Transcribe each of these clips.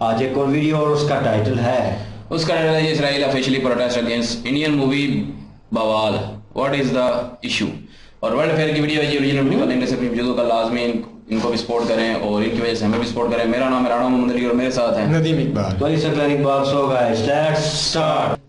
आज एक और वीडियो और उसका टाइटल है उसका टाइटल है Israel officially protest against Indian movie बवाल, व्हाट इज द इशू। और वर्ल्ड फेयर की वीडियो है जी, ओरिजिनल वीडियो देखने से अपनी वीडियो का लाजमी इनको भी सपोर्ट करें और इनकी वजह से हमें भी सपोर्ट करें। मेरा नाम है राणा मोहम्मद अली और मेरे साथ है Nadeem Iqbal. Wali Saklar Iqbal. So guys let's start.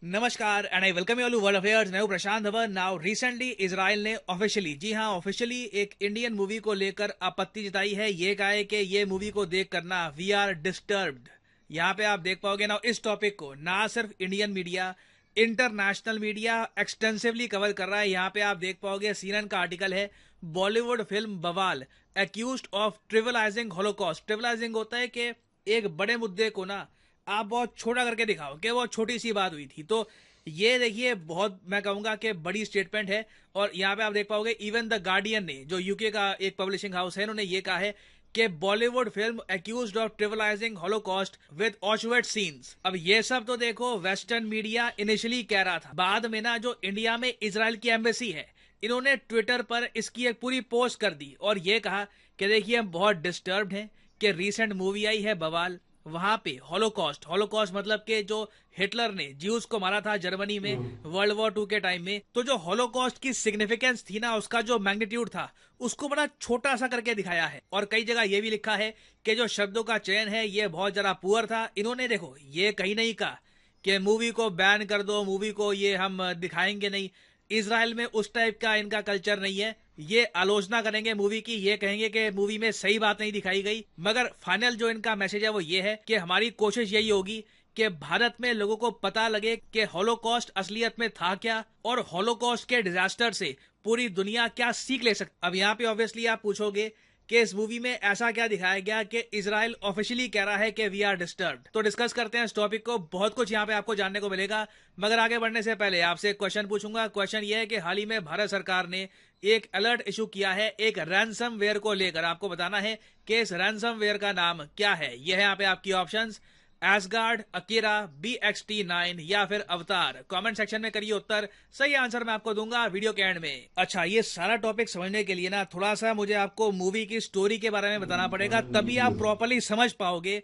नमस्कार and I welcome you all to world affairs. मैं हूं Prashant Dhawan. Now recently Israel ने ऑफिशियली, जी हां ऑफिशियली, एक इंडियन मूवी को लेकर आपत्ति जताई है। ये कहा है कि ये मूवी को देख करना वी आर डिस्टर्ब्ड। यहां पे आप देख पाओगे ना, इस टॉपिक को ना सिर्फ Indian media, international media extensively cover कर रहा है। यहाँ पे आप देख पाओगे CNN का आर्टिकल है, बॉलीवुड फिल्म बवाल एक्यूज्ड ऑफ ट्रिवलाइजिंग हॉलोकॉस्ट। ट्रिवलाइजिंग होता है कि एक बड़े मुद्दे को ना आप बहुत छोटा करके दिखाओ कि बहुत छोटी सी बात हुई थी। तो ये देखिए, बहुत मैं कहूंगा कि बड़ी स्टेटमेंट है। और यहाँ पे आप देख पाओगे इवन द गार्डियन ने, जो यूके का एक पब्लिशिंग हाउस है, उन्होंने ये कहा है कि Bollywood film accused of trivializing Holocaust with Auschwitz scenes. अब ये सब तो देखो वेस्टर्न मीडिया इनिशियली कह रहा था, बाद में ना जो इंडिया में इजराइल की एम्बेसी है, इन्होंने ट्विटर पर इसकी एक पूरी पोस्ट कर दी और ये कहा कि देखिए हम बहुत डिस्टर्ब्ड हैं कि रीसेंट मूवी आई है बवाल, वहां पे हॉलोकॉस्ट मतलब कि जो हिटलर ने ज्यूज को मारा था जर्मनी में वर्ल्ड वॉर 2 के टाइम में, तो जो हॉलोकॉस्ट की सिग्निफिकेंस थी ना, उसका जो मैग्नीट्यूड था, उसको बड़ा छोटा सा करके दिखाया है। और कई जगह ये भी लिखा है कि जो शब्दों का चयन है ये बहुत जरा पुअर था। इन्होंने देखो ये कहीं नहीं कहा कि मूवी को बैन कर दो, मूवी को ये हम दिखाएंगे नहीं। इजराइल में उस टाइप का इनका कल्चर नहीं है। ये आलोचना करेंगे मूवी की, ये कहेंगे कि मूवी में सही बात नहीं दिखाई गई, मगर फाइनल जो इनका मैसेज है वो ये है कि हमारी कोशिश यही होगी कि भारत में लोगों को पता लगे कि हॉलोकॉस्ट असलियत में था क्या और हॉलोकॉस्ट के डिजास्टर से पूरी दुनिया क्या सीख ले सकती। अब यहाँ पे ऑब्वियसली आप पूछोगे कि इस मूवी में ऐसा क्या दिखाया गया कि इजराइल ऑफिशियली कह रहा है कि वी आर डिस्टर्ब्ड। तो डिस्कस करते हैं इस टॉपिक को, बहुत कुछ यहाँ पे आपको जानने को मिलेगा। मगर आगे बढ़ने से पहले आपसे एक क्वेश्चन पूछूंगा। क्वेश्चन ये है कि हाल ही में भारत सरकार ने एक अलर्ट इशू किया है एक रैंसमवेयर को लेकर। आपको बताना है कि इस रैंसमवेयर का नाम क्या है। यह है यहाँ पे आपकी ऑप्शंस, एसगार्ड, अकीरा, BXT9 या फिर अवतार। कमेंट सेक्शन में करिए उत्तर, सही आंसर मैं आपको दूंगा वीडियो के एंड में। अच्छा, ये सारा टॉपिक समझने के लिए ना थोड़ा सा मुझे आपको मूवी की स्टोरी के बारे में बताना पड़ेगा, तभी आप प्रॉपर्ली समझ पाओगे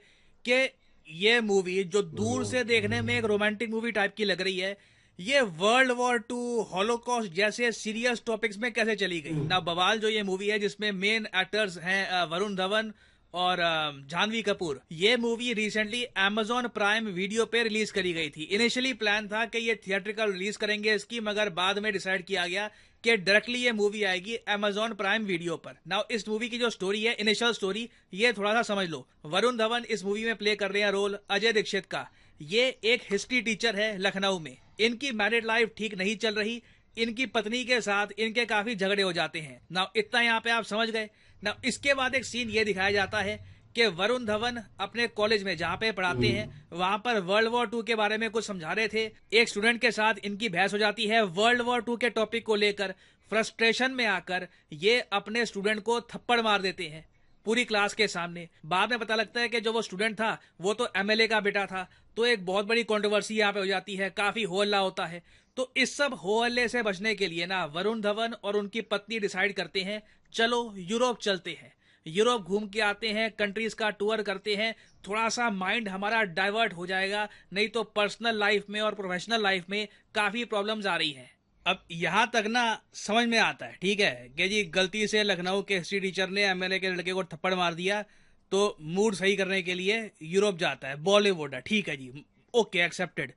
कि ये मूवी जो दूर से देखने में एक रोमांटिक मूवी टाइप की लग रही है, ये वर्ल्ड वॉर 2, हॉलोकॉस्ट जैसे सीरियस टॉपिक्स में कैसे चली गई ना। बवाल जो ये मूवी है जिसमें मेन एक्टर्स हैं वरुण धवन और जानवी कपूर, ये movie recently Amazon prime video पे रिलीज करी गई थी। इनिशियली प्लान था कि ये थिएट्रिकल रिलीज करेंगे इसकी, मगर बाद में डिसाइड किया गया कि डायरेक्टली ये मूवी आएगी Amazon प्राइम वीडियो पर। नाउ इस मूवी की जो स्टोरी है, इनिशियल स्टोरी, ये थोड़ा सा समझ लो। वरुण धवन इस मूवी में प्ले कर रहे हैं रोल अजय दीक्षित का। ये एक हिस्ट्री टीचर है लखनऊ में। इनकी मैरिड लाइफ ठीक नहीं चल रही, इनकी पत्नी के साथ इनके काफी झगड़े हो जाते हैं। नाउ इतना यहाँ पे आप समझ गए ना। इसके बाद एक सीन ये दिखाया जाता है कि वरुण धवन अपने कॉलेज में जहाँ पे पढ़ाते हैं, वहां पर वर्ल्ड वॉर 2 के बारे में कुछ समझा रहे थे। एक स्टूडेंट के साथ इनकी बहस हो जाती है वर्ल्ड वॉर 2 के टॉपिक को लेकर। फ्रस्ट्रेशन में आकर ये अपने स्टूडेंट को थप्पड़ मार देते हैं पूरी क्लास के सामने। बाद में पता लगता है कि जो वो स्टूडेंट था वो तो MLA का बेटा था। तो एक बहुत बड़ी कंट्रोवर्सी यहाँ पे हो जाती है, काफी हो हल्ला होता है। तो इस सब हो हल्ले से बचने के लिए ना वरुण धवन और उनकी पत्नी डिसाइड करते हैं चलो यूरोप चलते हैं, यूरोप घूम के आते हैं, कंट्रीज का टूर करते हैं, थोड़ा सा माइंड हमारा डाइवर्ट हो जाएगा, नहीं तो पर्सनल लाइफ में और प्रोफेशनल लाइफ में काफी प्रॉब्लम्स आ रही हैं। अब यहां तक ना समझ में आता है, ठीक है, कि जी गलती से लखनऊ के हिस्ट्री टीचर ने MLA के लड़के को थप्पड़ मार दिया, तो मूड सही करने के लिए यूरोप जाता है, बॉलीवुड है, ठीक है जी, ओके एक्सेप्टेड।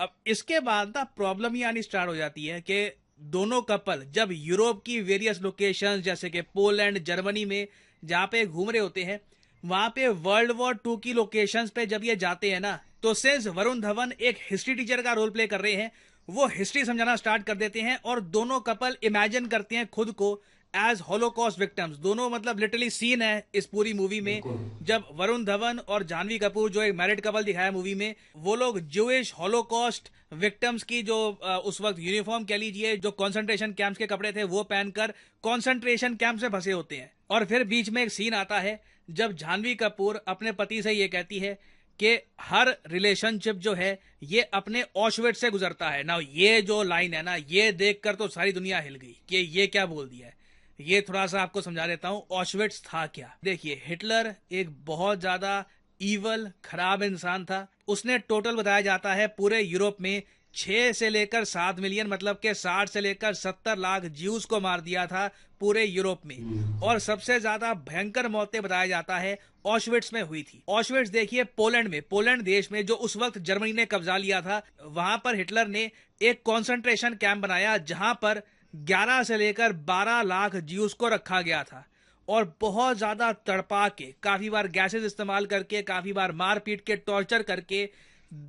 अब इसके बाद ना प्रॉब्लम ये आनी स्टार्ट हो जाती है कि दोनों कपल जब यूरोप की वेरियस लोकेशंस जैसे कि पोलैंड, जर्मनी में जहाँ पे घूम रहे होते हैं, वहां पे वर्ल्ड वॉर 2 की लोकेशंस पे जब ये जाते हैं ना, तो सिंस वरुण धवन एक हिस्ट्री टीचर का रोल प्ले कर रहे हैं, वो हिस्ट्री समझाना स्टार्ट कर देते हैं और दोनों कपल इमेजिन करते हैं खुद को एज हॉलोकॉस्ट विक्टिम्स। दोनों मतलब लिटरली सीन है इस पूरी मूवी में जब वरुण धवन और जानवी कपूर, जो एक मैरिड कपल दिखाया मूवी में, वो लोग ज्यूइश हॉलोकॉस्ट विक्टिम्स की जो उस वक्त यूनिफॉर्म कह लीजिए, जो कॉन्सेंट्रेशन कैंप्स के कपड़े थे वो पहनकर कॉन्सेंट्रेशन कैंप में फंसे होते हैं। और फिर बीच में एक सीन आता है जब जानवी कपूर अपने पति से ये कहती है कि हर रिलेशनशिप जो है ये अपने ऑशविट्ज से गुजरता है ना। ये जो लाइन है ना, ये देखकर तो सारी दुनिया हिल गई कि ये क्या बोल दिया है। ये थोड़ा सा आपको समझा देता हूँ ऑशविट्स था क्या। देखिए, हिटलर एक बहुत ज्यादा ईवल खराब इंसान था। उसने टोटल बताया जाता है पूरे यूरोप में 6 से लेकर 7 मिलियन, मतलब के 60 से लेकर 70 लाख ज्यूज को मार दिया था पूरे यूरोप में। और सबसे ज्यादा भयंकर मौतें बताया जाता है ऑशविट्स में हुई थी। ऑशविट्स देखिए पोलैंड में, पोलैंड देश में, जो उस वक्त जर्मनी ने कब्जा लिया था, वहां पर हिटलर ने एक कॉन्सेंट्रेशन कैंप बनाया जहां पर 11 से लेकर 12 लाख ज्यूज को रखा गया था। और बहुत ज्यादा तड़पा के, काफी बार गैसेस इस्तेमाल करके, काफी बार मार पीट के, टॉर्चर करके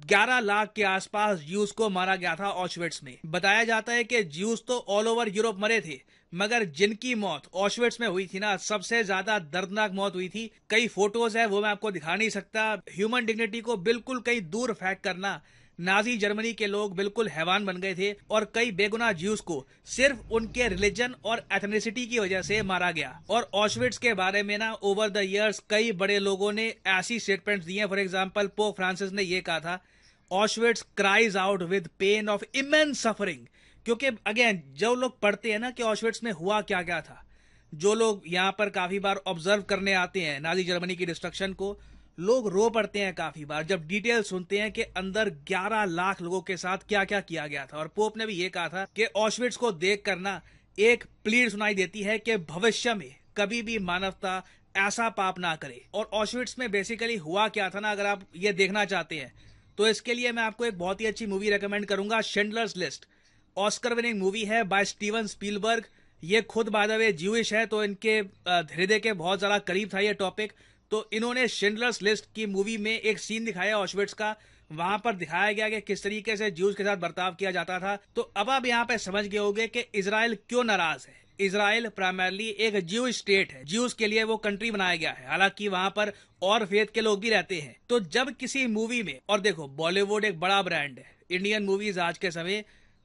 11 लाख के आसपास ज्यूज को मारा गया था ऑशविट्स में। बताया जाता है कि ज्यूज तो ऑल ओवर यूरोप मरे थे, मगर जिनकी मौत ऑशविट्स में हुई थी ना, सबसे ज्यादा दर्दनाक मौत हुई थी। कई फोटोज है, वो मैं आपको दिखा नहीं सकता। ह्यूमन डिग्निटी को बिल्कुल कहीं दूर फेंक करना, नाजी जर्मनी के लोग बिल्कुल हैवान बन गए थे और कई बेगुनाह ज्यूज को सिर्फ उनके रिलीजन और एथनिसिटी की वजह से मारा गया। और ऑशविट्स के बारे में ना ओवर द इयर्स कई बड़े लोगों ने ऐसी स्टेटमेंट्स दी हैं। फॉर एग्जांपल पोप फ्रांसिस ने ये कहा था, Auschwitz cries out with pain of immense suffering. क्योंकि अगेन जो लोग पढ़ते हैं ना कि ऑशविट्स में हुआ क्या क्या था, जो लोग यहाँ पर काफी बार ऑब्जर्व करने आते हैं नाजी जर्मनी की डिस्ट्रक्शन को, लोग रो पड़ते हैं काफी बार जब डिटेल सुनते हैं कि अंदर 11 लाख लोगों के साथ क्या क्या किया गया था। और पोप ने भी ये कहा था कि ऑशविट्स को देख कर ना एक प्लीड सुनाई देती है कि भविष्य में कभी भी मानवता ऐसा पाप ना करे। और ऑशविट्स में बेसिकली हुआ क्या था ना, अगर आप ये देखना चाहते हैं तो इसके लिए मैं आपको एक बहुत ही अच्छी मूवी रेकमेंड करूंगा, Schindler's list. Oscar winning movie है बाय स्टीवन स्पीलबर्ग। ये खुद बाय द वे ज्यूइश है, तो इनके हृदय के बहुत ज्यादा करीब था ये टॉपिक। तो इन्होंने शिंडलर्स लिस्ट की मूवी में एक सीन दिखाया ऑशविट्स का। वहां पर दिखाया गया कि किस तरीके से ज्यूज के साथ बर्ताव किया जाता था। तो अब आप यहाँ पे समझ गए होंगे कि इजराइल क्यों नाराज है। इजराइल प्राइमरली एक ज्यूइश स्टेट है, ज्यूज के लिए वो कंट्री बनाया गया है, हालांकि वहां पर और फेथ के लोग भी रहते हैं। तो जब किसी मूवी में, और देखो बॉलीवुड एक बड़ा ब्रांड है, इंडियन मूवीज आज के समय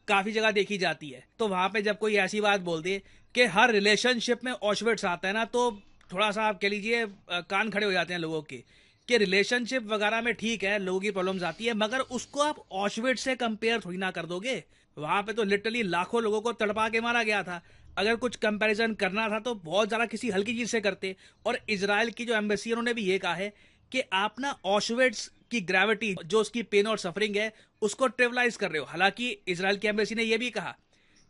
काफी जगह देखी जाती है, तो वहां पे जब कोई ऐसी बात बोल दे कि हर रिलेशनशिप में ऑशविट्स आता है ना, तो थोड़ा सा आप कह लीजिए कान खड़े हो जाते हैं लोगों के कि रिलेशनशिप वगैरह में ठीक है लोगों की प्रॉब्लम्स आती है, मगर उसको आप ऑशविट्स से कंपेयर थोड़ी ना कर दोगे। वहां पे तो लिटरली लाखों लोगों को तड़पा के मारा गया था। अगर कुछ कंपैरिजन करना था तो बहुत ज्यादा किसी हल्की चीज से करते। और इजराइल की जो एम्बेसी उन्होंने भी ये कहा है कि आप ना ऑशविट्स की ग्रेविटी, जो उसकी पेन और सफरिंग है, उसको ट्रिवलाइज कर रहे हो। हालांकि इजराइल की एम्बेसी ने यह भी कहा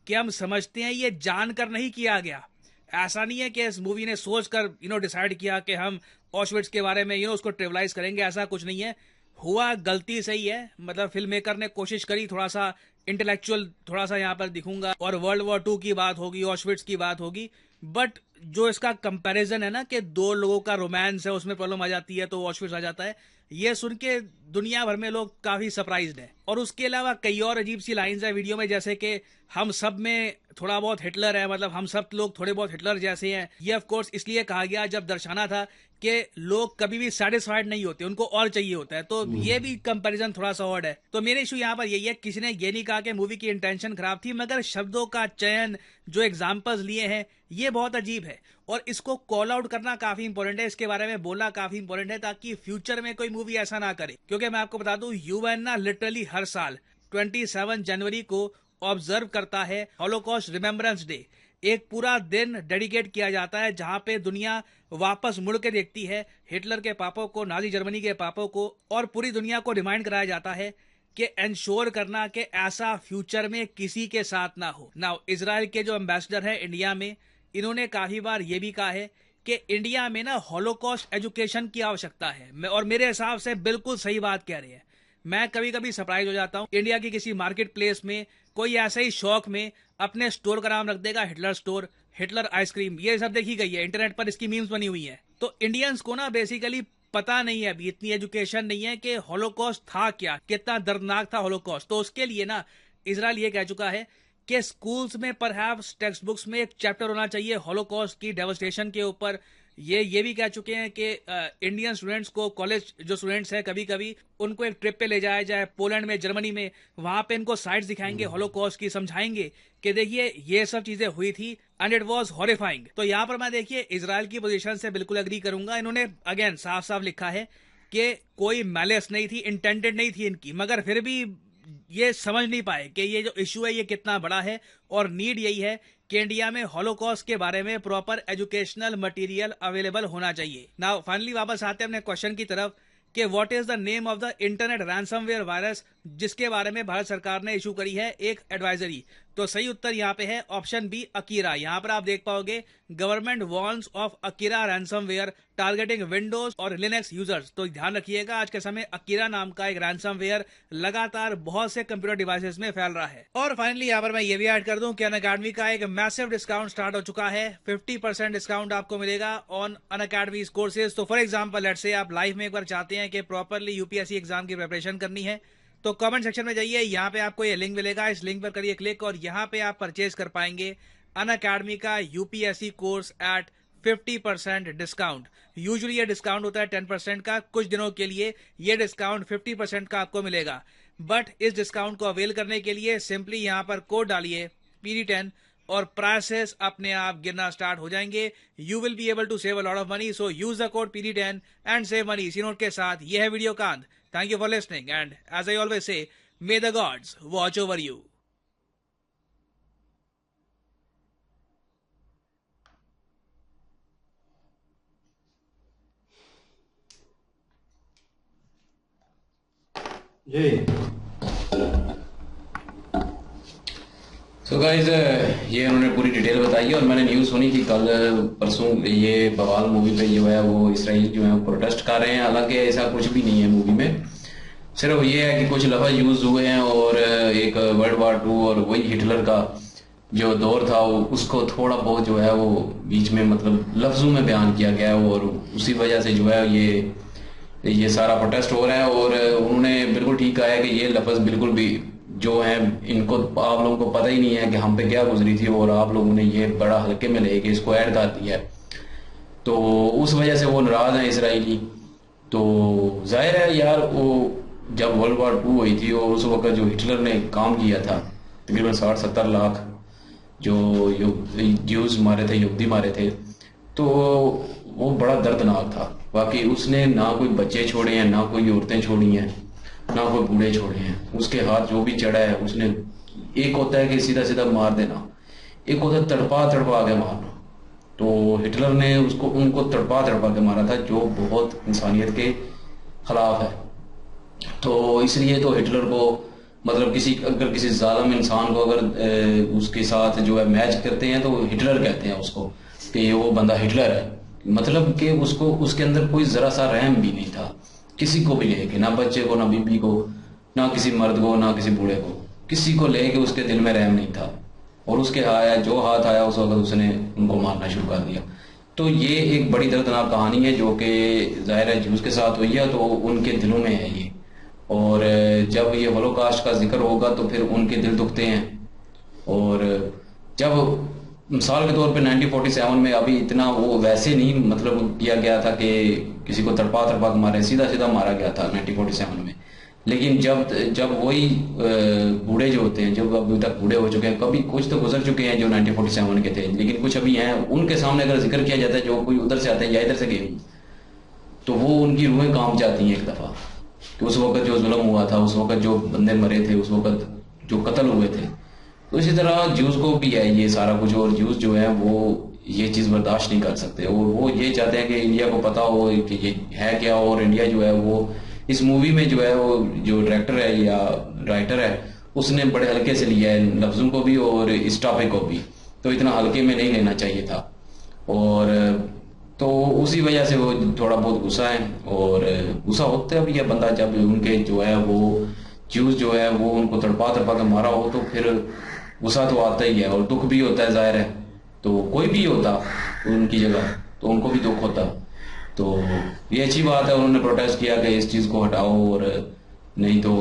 कि हम समझते हैं ये जानकर नहीं किया गया। ऐसा नहीं है कि इस मूवी ने सोचकर डिसाइड किया कि हम ऑशविट्स के बारे में उसको ट्रिवलाइज करेंगे, ऐसा कुछ नहीं है। हुआ गलती सही है, मतलब फिल्म मेकर ने कोशिश करी, थोड़ा सा इंटेलेक्चुअल थोड़ा सा यहाँ पर दिखूंगा, और वर्ल्ड वॉर 2 की बात होगी, ऑशविट्स की बात होगी। बट जो इसका कंपैरिजन है ना कि दो लोगों का रोमांस है, उसमें प्रॉब्लम आ जाती है तो ऑशविट्स आ जाता है, ये सुन के दुनिया भर में लोग काफी सरप्राइज्ड हैं। और उसके अलावा कई और अजीब सी लाइंस है वीडियो में, जैसे कि हम सब में थोड़ा बहुत हिटलर है, मतलब हम सब लोग थोड़े बहुत हिटलर जैसे हैं। ये ऑफ कोर्स इसलिए कहा गया जब दर्शाना था कि लोग कभी भी सेटिस्फाइड नहीं होते, उनको और चाहिए होता है। तो ये भी कंपैरिजन थोड़ा सा ऑड है। तो मेरे इशू यहाँ पर यही है, किसी ने ये नहीं कहा कि मूवी की इंटेंशन खराब थी, मगर शब्दों का चयन, जो एग्जाम्पल्स लिए हैं, ये बहुत अजीब है। और इसको कॉल आउट करना काफी इंपॉर्टेंट है, इसके बारे में बोलना काफी इंपॉर्टेंट है, ताकि फ्यूचर में कोई मूवी ऐसा ना करे। क्योंकि मैं आपको बता दूं, यूएन ना लिटरली हर साल 27 जनवरी को ऑब्जर्व करता है हॉलोकॉस्ट रिमेम्बरेंस डे। एक पूरा दिन डेडिकेट किया जाता है जहां पे दुनिया वापस मुड़ के देखती है हिटलर के पापों को, नाजी जर्मनी के पापों को, और पूरी दुनिया को रिमाइंड कराया जाता है कि इंश्योर करना कि ऐसा फ्यूचर में किसी के साथ ना हो। नाउ इजराइल के जो एम्बेसडर है इंडिया में, इन्होंने काफी बार ये भी कहा है कि इंडिया में ना हॉलोकॉस्ट एजुकेशन की आवश्यकता है, और मेरे हिसाब से बिल्कुल सही बात कह रहे हैं। मैं कभी कभी सरप्राइज हो जाता हूँ, इंडिया की किसी मार्केट प्लेस में कोई ऐसे ही शौक में अपने स्टोर का नाम रख देगा हिटलर स्टोर, हिटलर आइसक्रीम, ये सब देखी गई है, इंटरनेट पर इसकी मीम्स बनी हुई है। तो इंडियंस को ना बेसिकली पता नहीं है, अभी इतनी एजुकेशन नहीं है कि हॉलोकॉस्ट था क्या, कितना दर्दनाक था हॉलोकॉस्ट। तो उसके लिए ना इजराइल ये कह चुका है कि स्कूल्स में परहैप्स टेक्स्ट बुक्स में एक चैप्टर होना चाहिए हॉलोकॉस्ट की डेवस्टेशन के ऊपर। ये भी कह चुके हैं कि इंडियन स्टूडेंट्स को, कॉलेज जो स्टूडेंट्स हैं, कभी कभी उनको एक ट्रिप पे ले जाया जाए पोलैंड में, जर्मनी में, वहां पे इनको साइट्स दिखाएंगे हॉलोकॉस्ट की, समझाएंगे कि देखिए ये सब चीजें हुई थी एंड इट वाज हॉरिफाइंग। तो यहाँ पर मैं देखिए इजराइल की पोजीशन से बिल्कुल एग्री करूंगा। इन्होंने अगेन साफ साफ लिखा है कि कोई मैलेस नहीं थी, इंटेंडेड नहीं थी इनकी, मगर फिर भी ये समझ नहीं पाए कि ये जो इशू है ये कितना बड़ा है, और नीड यही है कि इंडिया में हॉलोकॉस्ट के बारे में प्रॉपर एजुकेशनल मटेरियल अवेलेबल होना चाहिए। नाउ फाइनली वापस आते हैं अपने क्वेश्चन की तरफ कि what is the name of the internet ransomware virus जिसके बारे में भारत सरकार ने इशू करी है एक एडवाइजरी। तो सही उत्तर यहाँ पे है ऑप्शन बी, अकीरा। यहाँ पर आप देख पाओगे government warns of Akira ransomware targeting Windows और लिनक्स यूजर्स। तो ध्यान रखिएगा, आज के समय अकीरा नाम का एक रैंसमवेयर लगातार बहुत से कंप्यूटर डिवाइसेस में फैल रहा है। और फाइनली यहाँ पर मैं ये भी ऐड कर दूं कि अनअकैडमी का एक मैसिव डिस्काउंट स्टार्ट हो चुका है। 50% डिस्काउंट आपको मिलेगा ऑन अनअकैडमी कोर्सेज। तो फॉर एग्जाम्पल लेट्स से आप लाइफ में एक बार चाहते हैं कि प्रॉपरली यूपीएससी एग्जाम की प्रिपरेशन करनी है, तो कमेंट सेक्शन में जाइए, यहाँ पे आपको ये लिंक मिलेगा, इस लिंक पर करिए क्लिक और यहाँ पे आप परचेज कर पाएंगे अनअकैडमी का UPSC course eight 50% discount. Usually ये डिस्काउंट होता है 10% का, कुछ दिनों के लिए ये डिस्काउंट 50% का आपको मिलेगा। बट इस डिस्काउंट को अवेल करने के लिए सिंपली यहाँ पर कोड डालिए PD10 और प्राइसेस अपने आप गिरना स्टार्ट हो जाएंगे। You will be able to save a lot of money, so use the code PD10 and save money. इसी नोट के साथ ये है वीडियो का अंत। Thank you for listening, and as I always say, may the gods watch over you. जी so guys ये उन्होंने पूरी डिटेल बताई है, और मैंने न्यूज़ सुनी थी कल परसों, ये बवाल मूवी पे जो है वो इसराइल जो है प्रोटेस्ट कर रहे हैं। हालांकि ऐसा कुछ भी नहीं है मूवी में, सिर्फ ये है कि कुछ लफ्ज़ यूज़ हुए हैं और एक वर्ल्ड वार 2 और वही हिटलर का जो दौर था उसको थोड़ा बहुत जो है वो बीच में मतलब लफ्ज़ों में बयान किया गया है, और उसी वजह से जो है ये सारा प्रोटेस्ट हो रहा है। और उन्होंने बिल्कुल ठीक कहा है कि ये लफ्ज़ बिल्कुल भी जो है इनको आप लोगों को पता ही नहीं है कि हम पे क्या गुजरी थी, और आप लोगों ने ये बड़ा हल्के में लेके इसको ऐड कर दिया है, तो उस वजह से वो नाराज हैं इसराइली। तो जाहिर है यार, वो जब वर्ल्ड वार 2 हुई थी और उस वक्त जो हिटलर ने काम किया था, तकरीबन 60-70 लाख जो ज्यूज मारे थे, यहूदी मारे थे, तो वो बड़ा दर्दनाक था। बाकी उसने ना कोई बच्चे छोड़े हैं, ना कोई औरतें छोड़ी हैं, ना कोई बूढ़े छोड़े हैं। उसके हाथ जो भी चढ़ा है उसने, एक होता है कि सीधा सीधा मार देना, एक होता है तड़पा तड़पा के मारना। तो हिटलर ने उनको तड़पा तड़पा के मारा था, जो बहुत इंसानियत के खिलाफ है। तो इसलिए तो हिटलर को मतलब अगर किसी जालिम इंसान को अगर उसके साथ जो है मैच करते हैं तो हिटलर कहते हैं उसको कि वो बंदा हिटलर है। मतलब कि उसके अंदर कोई जरा सा रहम भी नहीं था किसी को भी लेके, ना बच्चे को, ना बीबी को, ना किसी मर्द को, ना किसी बूढ़े को, किसी को लेके उसके दिल में रहम नहीं था। और उसके जो हाथ आया उस वक्त उसने उनको मारना शुरू कर दिया। तो ये एक बड़ी दर्दनाक कहानी है जो कि जाहिर है ज्यूज के साथ हुई है, तो उनके दिलों में है ये। और जब ये होलोकास्ट का जिक्र होगा तो फिर उनके दिल दुखते हैं। और जब मिसाल के तौर पे 1947 में अभी इतना वो वैसे नहीं मतलब किया गया था कि किसी को तड़पा तड़पा के मारे, सीधा सीधा मारा गया था 1947 में। लेकिन जब वही बूढ़े जो होते हैं, जब अभी तक बूढ़े हो चुके हैं, कभी कुछ तो गुजर चुके हैं जो 1947 के थे, लेकिन कुछ अभी हैं, उनके सामने अगर जिक्र किया जाता है, जो कोई उधर से आते हैं या इधर से गए, तो वो उनकी रूहें कांप जाती हैं एक दफा कि उस वक्त जो जुल्म हुआ था, उस वक्त जो बंदे मरे थे, उस वक्त जो कत्ल हुए थे। तो इसी तरह ज्यूज को भी है ये सारा कुछ, और ज्यूज जो है वो ये चीज बर्दाश्त नहीं कर सकते, और वो ये चाहते हैं कि इंडिया को पता हो कि ये है क्या। और इंडिया जो है वो इस मूवी में जो है वो जो डायरेक्टर है या राइटर है उसने बड़े हल्के से लिया है लफ्जों को भी और इस टॉपिक को भी, तो इतना हल्के में नहीं लेना चाहिए था। और तो उसी वजह से वो थोड़ा बहुत गुस्सा है, और गुस्सा होता भी है बंदा जब उनके जो है वो ज्यूज जो है वो उनको तड़पा तड़पा के मारा हो, तो फिर गुस्सा तो आता ही है और दुख भी होता है, जाहिर है। तो कोई भी होता उनकी जगह तो उनको भी दुख होता। तो ये अच्छी बात है, उन्होंने प्रोटेस्ट किया कि इस चीज को हटाओ, और नहीं तो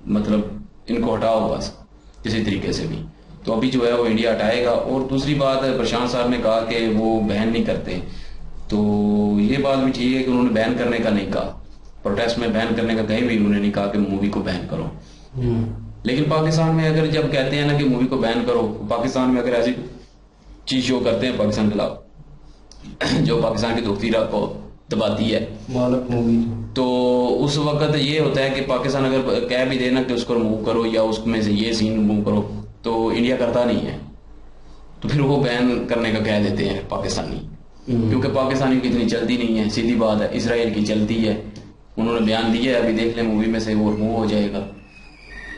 मतलब इनको हटाओ बस किसी तरीके से भी। तो अभी जो है वो इंडिया हटाएगा। और दूसरी बात है, प्रशांत साहब ने कहा कि वो बैन नहीं करते, तो ये बात भी ठीक है कि उन्होंने बैन करने का नहीं कहा, प्रोटेस्ट में बैन करने का कहीं भी उन्होंने नहीं कहा कि मूवी को बैन करो। लेकिन पाकिस्तान में अगर जब कहते हैं ना कि मूवी को बैन करो, पाकिस्तान में अगर ऐसी चीज शो करते हैं पाकिस्तान के खिलाफ, जो पाकिस्तान की दोस्ती को दबाती है। मालक मूवी तो उस वक्त ये होता है कि पाकिस्तान अगर कह भी देना कि उसको रिमूव करो या उसमें से ये सीन रिमूव करो, तो इंडिया करता नहीं है, तो फिर वो बैन करने का कह देते हैं पाकिस्तानी, क्योंकि पाकिस्तानी की इतनी चलती नहीं है। सीधी बात है, इसराइल की चलती है, उन्होंने बयान दिया है, अभी देख लें मूवी में से वो रिमूव हो जाएगा,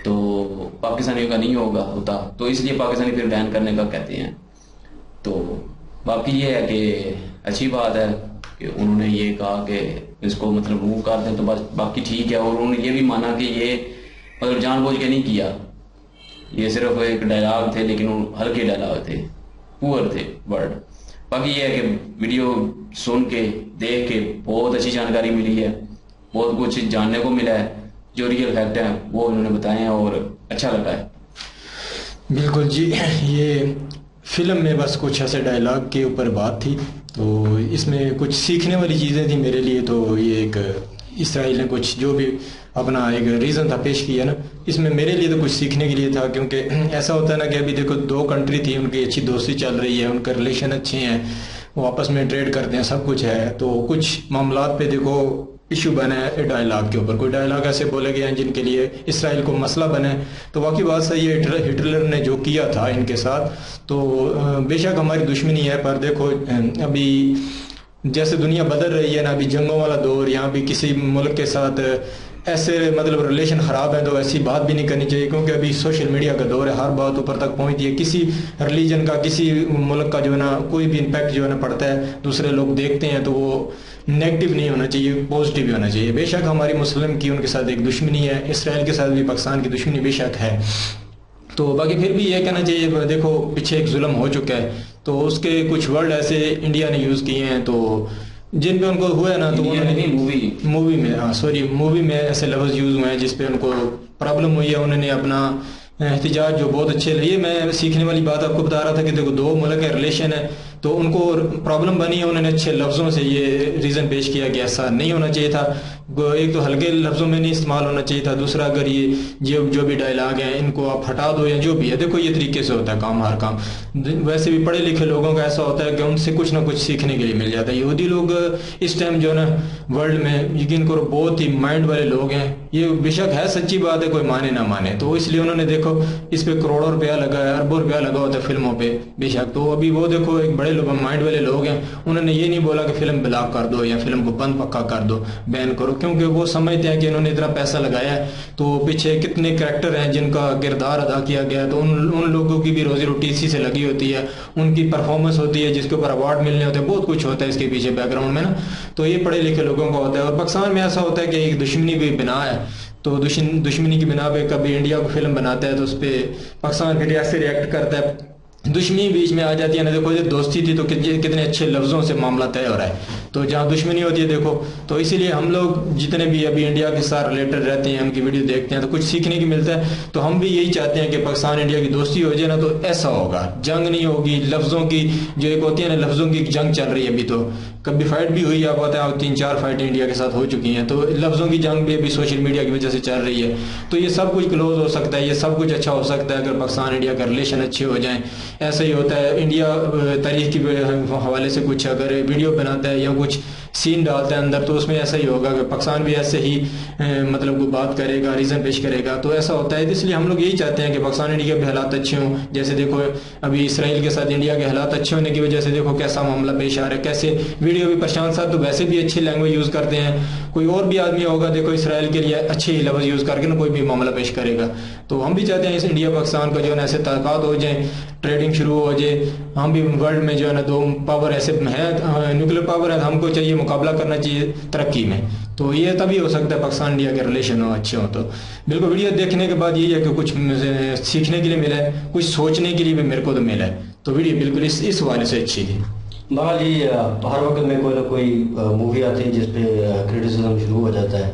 तो पाकिस्तानियों का नहीं होता, तो इसलिए पाकिस्तानी फिर बैन करने का कहते हैं। तो बाकी ये है कि अच्छी बात है कि उन्होंने ये कहा कि इसको मतलब रिमूव कर दें, तो बस बाकी ठीक है। और उन्होंने ये भी माना कि ये मतलब जानबूझ के नहीं किया, ये सिर्फ एक डायलॉग थे, लेकिन हल्के डायलॉग थे, पुअर थे वर्ड। बाकी ये है कि वीडियो सुन के देख के बहुत अच्छी जानकारी मिली है, बहुत कुछ जानने को मिला है, जो रियल फैक्ट है वो उन्होंने बताए हैं और अच्छा लगा है। बिल्कुल जी, ये फिल्म में बस कुछ ऐसे डायलॉग के ऊपर बात थी, तो इसमें कुछ सीखने वाली चीज़ें थी मेरे लिए। तो ये एक इसराइल ने कुछ जो भी अपना एक रीज़न था पेश किया ना, इसमें मेरे लिए तो कुछ सीखने के लिए था, क्योंकि ऐसा होता है ना कि अभी देखो दो कंट्री थी, उनकी अच्छी दोस्ती चल रही है, उनके रिलेशन अच्छे हैं, वो आपस में ट्रेड करते हैं, सब कुछ है, तो कुछ मामलात पे देखो इशू बना है डायलॉग के ऊपर। कोई डायलॉग ऐसे बोले गए हैं जिनके लिए इसराइल को मसला बने, तो वाकई बात सही है, हिटलर ने जो किया था इनके साथ, तो बेशक हमारी दुश्मनी है, पर देखो अभी जैसे दुनिया बदल रही है ना, अभी जंगों वाला दौर, यहाँ भी किसी मुल्क के साथ ऐसे मतलब रिलेशन ख़राब है तो ऐसी बात भी नहीं करनी चाहिए, क्योंकि अभी सोशल मीडिया का दौर है, हर बात ऊपर तक पहुंचती है, किसी रिलीजन का किसी मुल्क का जो है ना कोई भी इम्पैक्ट जो है ना पड़ता है, दूसरे लोग देखते हैं, तो वो नेगेटिव नहीं होना चाहिए, पॉजिटिव ही होना चाहिए। बेशक हमारी मुस्लिम की उनके साथ एक दुश्मनी है, इसराइल के साथ भी पाकिस्तान की दुश्मनी बेशक है, तो बाकी फिर भी ये कहना चाहिए, देखो पीछे एक जुल्म हो चुका है, तो उसके कुछ वर्ड ऐसे इंडिया ने यूज़ किए हैं, तो जिन पे उनको हुआ है ना, तो उन्होंने मूवी में मूवी में ऐसे लफ्ज़ यूज़ हुए हैं जिस पे उनको प्रॉब्लम हुई है, उन्होंने अपना एहतिजाज जो बहुत अच्छे लिए। मैं सीखने वाली बात आपको बता रहा था कि देखो दो मुल्क के रिलेशन है, तो उनको प्रॉब्लम बनी है, उन्होंने अच्छे लफ्ज़ों से ये रीज़न पेश किया कि ऐसा नहीं होना चाहिए था, एक तो हल्के लफ्ज़ों में नहीं इस्तेमाल होना चाहिए था, दूसरा अगर ये जो भी डायलॉग हैं इनको आप हटा दो या जो भी है, देखो ये तरीके से होता है काम, हर काम। वैसे भी पढ़े लिखे लोगों का ऐसा होता है कि उनसे कुछ ना कुछ सीखने के लिए मिल जाता है। यहूदी लोग इस टाइम जो है ना वर्ल्ड में यकीन करो बहुत ही माइंड वाले लोग हैं, ये बेशक है सच्ची बात है, कोई माने ना माने, तो इसलिए उन्होंने देखो इस पे करोड़ों रुपया लगा है, अरबों रुपया लगा होता है फिल्मों पे बेशक, तो अभी वो देखो एक बड़े लोग माइंड वाले लोग हैं, उन्होंने ये नहीं बोला कि फिल्म ब्लॉक कर दो या फिल्म को बंद पक्का कर दो, बैन करो, क्योंकि वो समझते हैं कि इन्होंने इतना पैसा लगाया है, तो पीछे कितने कैरेक्टर हैं जिनका किरदार अदा किया गया है, तो उन लोगों की भी रोजी रोटी इसी से लगी होती है, उनकी परफॉर्मेंस होती है जिसके ऊपर अवार्ड मिलने होते हैं, बहुत कुछ होता है इसके पीछे बैकग्राउंड में ना, तो ये पढ़े लिखे लोगों का होता है। और पाकिस्तान में ऐसा होता है कि एक दुश्मनी भी बिना है, तो दुश्मनी की बिना पे कभी इंडिया को फिल्म बनाता है तो उस पर पाकिस्तान फिर ऐसे रिएक्ट करता है, दुश्मनी बीच में आ जाती है ना, देखो ये दोस्ती थी तो कितने अच्छे लफ्ज़ों से मामला तय हो रहा है, तो जहाँ दुश्मनी होती है देखो, तो इसीलिए हम लोग जितने भी अभी इंडिया के साथ रिलेटेड रहते हैं, उनकी वीडियो देखते हैं तो कुछ सीखने की मिलता है, तो हम भी यही चाहते हैं कि पाकिस्तान इंडिया की दोस्ती हो जाए ना, तो ऐसा होगा, जंग नहीं होगी, लफ्ज़ों की जो एक होती है ना, लफ्ज़ों की जंग चल रही है अभी, तो कभी फाइट भी हुई, आप पता है 3-4 फाइटें इंडिया के साथ हो चुकी हैं, तो लफ्ज़ों की जंग भी अभी सोशल मीडिया की वजह से चल रही है, तो ये सब कुछ क्लोज हो सकता है, ये सब कुछ अच्छा हो सकता है अगर पाकिस्तान इंडिया का रिलेशन अच्छे हो जाएं। ऐसा ही होता है, इंडिया तारीख के हवाले से कुछ अगर वीडियो बनाता है या कुछ सीन डालता है अंदर, तो उसमें ऐसा ही होगा कि पाकिस्तान भी ऐसे ही मतलब कोई बात करेगा, रीज़न पेश करेगा, तो ऐसा होता है। इसलिए हम लोग यही चाहते हैं कि पाकिस्तान इंडिया के हालात अच्छे हों, जैसे देखो अभी इसराइल के साथ इंडिया के हालात अच्छे होने की वजह से देखो कैसा मामला पेश आ रहा है, कैसे वीडियो भी प्रशांत साहब तो वैसे भी अच्छी लैंग्वेज यूज़ करते हैं, कोई और भी आदमी होगा देखो इसराइल के लिए अच्छे ही लफ्ज़ यूज़ करके ना कोई भी मामला पेश करेगा, तो हम भी चाहते हैं इस इंडिया पाकिस्तान का जो है ना ऐसे ताक़ात हो जाए, ट्रेडिंग शुरू हो जाए, हम भी वर्ल्ड में जो है ना दो पावर ऐसे है, न्यूक्लियर पावर है, हमको चाहिए मुकाबला करना चाहिए तरक्की में, तो ये तभी हो सकता है पाकिस्तान इंडिया के रिलेशन हो अच्छे हो। तो बिल्कुल वीडियो देखने के बाद यही है कि कुछ सीखने के लिए मिला है, कुछ सोचने के लिए भी मेरे को तो मिला है, तो वीडियो बिल्कुल इस हवाले से अच्छी थी। बहरहाल जी हर वक्त में कोई ना कोई मूवी आती है जिसपे क्रिटिसिज्म शुरू हो जाता है,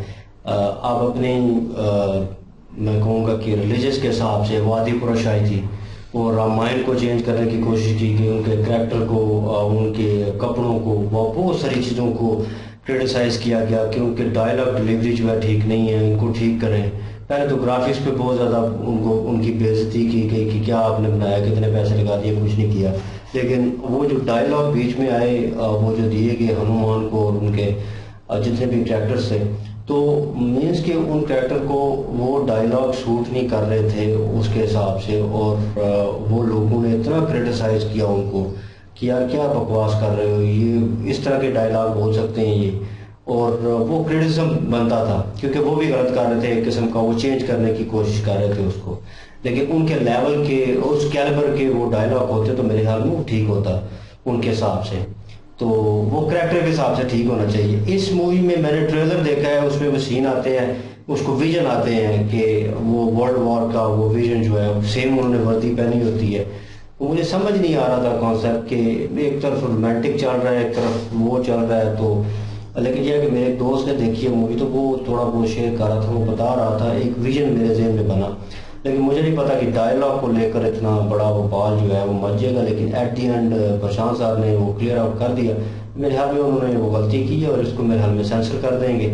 आप अपनी मैं कहूँगा कि रिलीजियस के हिसाब से वादी पुरुष आई थी और रामायण को चेंज करने की कोशिश की कि उनके करैक्टर को, उनके कपड़ों को, बहुत सारी चीज़ों को क्रिटिसाइज़ किया गया कि उनके डायलॉग डिलीवरी जो है ठीक नहीं है, इनको ठीक करें। पहले तो ग्राफिक्स पे बहुत ज़्यादा उनकी बेइज्जती की गई कि क्या आपने बनाया, कितने पैसे लगा दिए, कुछ नहीं किया। लेकिन वो जो डायलॉग बीच में आए वो जो दिए गए हनुमान को और उनके जितने भी कैरेक्टर्स थे, तो मीन्स के उन कैरेक्टर को वो डायलॉग सूट नहीं कर रहे थे उसके हिसाब से, और वो लोगों ने इतना क्रिटिसाइज किया उनको कि यार क्या बकवास कर रहे हो, ये इस तरह के डायलॉग बोल सकते हैं ये, और वो क्रिटिसिज्म बनता था क्योंकि वो भी गलत कर रहे थे एक किस्म का, वो चेंज करने की कोशिश कर रहे थे उसको। लेकिन उनके लेवल के उस कैलिबर के वो डायलॉग होते तो मेरे ख्याल में वो ठीक होता उनके हिसाब से, तो वो करैक्टर के हिसाब से ठीक होना चाहिए। इस मूवी में मैंने ट्रेलर देखा है, उसमें वो सीन आते हैं, उसको विजन आते हैं कि वो वर्ल्ड वॉर का वो विजन जो है सेम उन्होंने वर्दी पहनी होती है, तो मुझे समझ नहीं आ रहा था कॉन्सेप्ट कि एक तरफ रोमांटिक चल रहा है एक तरफ वो चल रहा है। तो लेकिन यह कि मेरे दोस्त ने देखी है मूवी तो वो थोड़ा बहुत शेयर कर रहा था, वो बता रहा था एक विजन मेरे जहन में बना, लेकिन मुझे नहीं पता कि डायलॉग को लेकर इतना बड़ा वो बाल जो है वो मच जाएगा। लेकिन एट दी एंड प्रशांत साहब ने वो क्लियर आउट कर दिया, मेरे ख्याल में उन्होंने वो गलती की है और इसको मेरे ख्याल में सेंसर कर देंगे।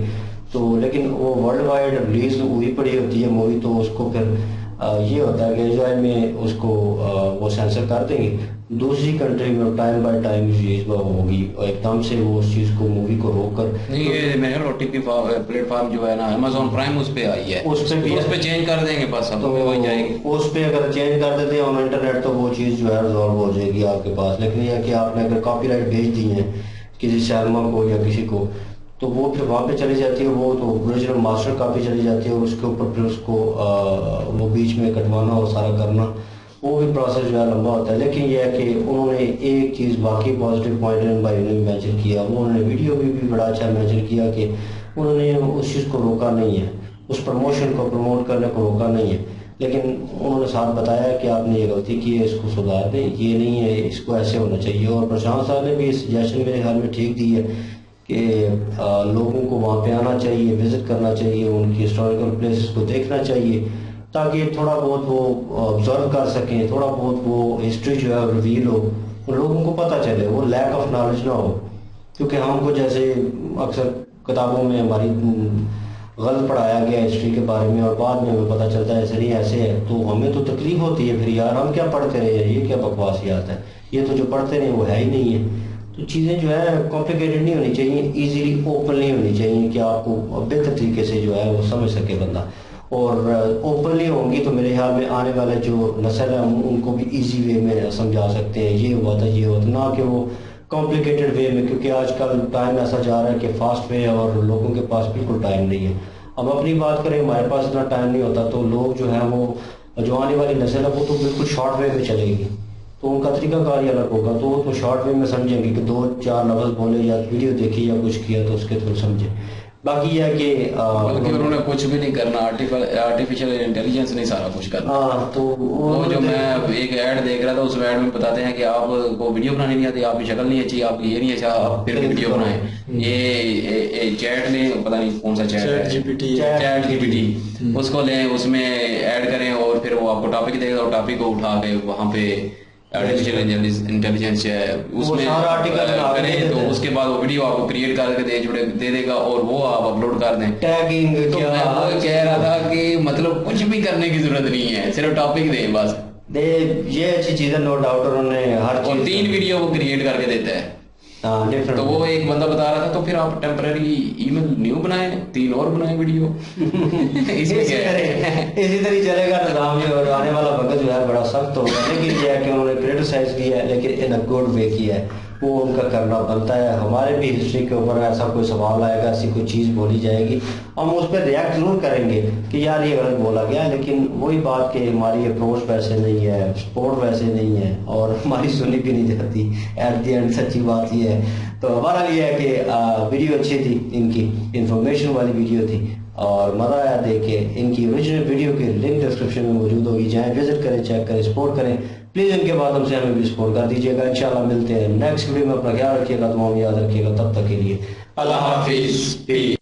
तो लेकिन वो वर्ल्ड वाइड रिलीज हुई पड़ी होती है मूवी, तो उसको फिर ये होता है कि इजराइल में उसको वो सेंसर कर देंगे, दूसरी कंट्री में टाइम बाय टाइम चीज होगी और एकदम से वो उस चीज को मूवी को रोक कर नहीं, ये मेरे ओटीटी प्लेटफॉर्म जो है ना अमेज़न प्राइम उस पे आई है, उस पे चेंज कर देंगे बस, अब तो वही जाएगी। उस पे अगर चेंज कर देते हैं ऑन इंटरनेट तो वो चीज जो है रिजॉल्व हो जाएगी आपके पास। लेकिन यह कि आपने अगर कॉपीराइट भेज दी है किसी शर्मा को या किसी को, तो वो फिर वहाँ पे चली जाती है, वो तो ओरिजिनल मास्टर कॉपी चली जाती है और उसके ऊपर फिर उसको वो बीच में कटवाना और सारा करना, वो भी प्रोसेस जो है लंबा होता है। लेकिन यह है कि उन्होंने एक चीज़ बाकी पॉजिटिव पॉइंट भाई ने मेंशन किया, वो उन्होंने वीडियो भी बड़ा अच्छा मेंशन किया कि उन्होंने उस चीज़ को रोका नहीं है, उस प्रमोशन को प्रमोट करने को रोका नहीं है, लेकिन उन्होंने साथ बताया कि आपने ये गलती की है, इसको सुधार दें, ये नहीं है, इसको ऐसे होना चाहिए। और प्रशांत साहब ने भी सजेशन मेरे ख्याल में ठीक दी है कि लोगों को वहाँ पे आना चाहिए, विजिट करना चाहिए, उनकी हिस्टोरिकल प्लेसेस को देखना चाहिए ताकि थोड़ा बहुत वो ऑब्जर्व कर सकें, थोड़ा बहुत वो हिस्ट्री जो है रिवील हो, लोगों को पता चले, वो लैक ऑफ नॉलेज ना हो। क्योंकि हमको जैसे अक्सर किताबों में हमारी गलत पढ़ाया गया हिस्ट्री के बारे में और बाद में हमें पता चलता है ऐसे नहीं ऐसे है, तो हमें तो तकलीफ होती है फिर यार हम क्या पढ़ते रहे, ये क्या बकवासियात है, ये तो जो पढ़ते रहे वो है ही नहीं है। तो चीज़ें जो है कॉम्प्लिकेटेड नहीं होनी चाहिए, इजीली ओपनली होनी चाहिए कि आपको बेहतर तरीके से जो है वो समझ सके बंदा, और ओपनली होंगी तो मेरे ख्याल में आने वाले जो नस्ल है उनको भी इजी वे में समझा सकते हैं ये हुआ था ये हुआ था, ना कि वो कॉम्प्लिकेटेड वे में, क्योंकि आजकल टाइम ऐसा जा रहा है कि फास्ट वे है और लोगों के पास बिल्कुल टाइम नहीं है। अब अपनी बात करें, हमारे पास इतना टाइम नहीं होता, तो लोग जो है वो जो आने वाली नस्ल है वो तो बिल्कुल शॉर्ट वे में चलेगी, तो उनका तरीकाकार ही अलग होगा, तो वो तो शॉर्ट वे में समझेंगे कि 2-4 लफ्ज़ बोले या वीडियो देखी या कुछ किया तो उसके थ्रू समझे। बाकी यह है कि बल्कि उन्होंने कुछ भी नहीं करना, आर्टिफिशियल इंटेलिजेंस नहीं सारा कुछ करना। तो वो जो मैं एक ऐड देख रहा था, उस ऐड में बताते हैं कि आपको वीडियो बनानी नहीं आती, आपकी शक्ल नहीं अच्छी, आपकी ये नहीं अच्छा, आप फिर वीडियो बनाएं। ये चैट ने पता नहीं कौन सा चैट है, चैट जीपीटी, उसको लें, उसमें ऐड करें और फिर वो आपको टॉपिक देगा और टॉपिक को उठा के वहाँ पे आर्टिफिशियल इंटेलिजेंस है उसमें करें, तो उसके बाद वो वीडियो आपको क्रिएट करके दे देगा और वो आप अपलोड कर दें। टैगिंग तो मैं वो कह रहा था कि मतलब कुछ भी करने की जरूरत नहीं है, सिर्फ टॉपिक दे बस दे, ये अच्छी चीज है, नो डाउट। उन्होंने हर और 3 वीडियो वो क्रिएट करके देता है। तो वो एक बंदा बता रहा था, तो फिर आप टेम्पररी ईमेल न्यू बनाए, 3 और बनाए वीडियो इसी तरह चलेगा निजाम जो आने वाला वक्त जो है बड़ा सख्त होगा। लेकिन यह है कि उन्होंने क्रिटिसाइज किया है, लेकिन इन अ गुड वे किया है, वो उनका करना बनता है। हमारे भी हिस्ट्री के ऊपर ऐसा कोई सवाल आएगा, ऐसी कोई चीज़ बोली जाएगी, हम उस पर रिएक्ट जरूर करेंगे कि यार ये गलत बोला गया, लेकिन वही बात कि हमारी अप्रोच वैसे नहीं है, सपोर्ट वैसे नहीं है और हमारी सुनी भी नहीं जाती। एट द एंड सच्ची बात ये है। तो हमारा ये है कि वीडियो अच्छी थी, इनकी इंफॉर्मेशन वाली वीडियो थी और मज़ा आया देख के। इनकी ओरिजिनल वीडियो की लिंक डिस्क्रिप्शन में मौजूद होगी, जाएं विजिट करें, चेक करें, सपोर्ट करें प्लीज़। इनके बाद हमसे हमें भी सपोर्ट कर दीजिएगा। इंशाल्लाह मिलते हैं नेक्स्ट वीडियो में। अपना ख्याल रखिएगा, दुआ में याद रखिएगा। तब तक के लिए अल्लाह हाफिज़।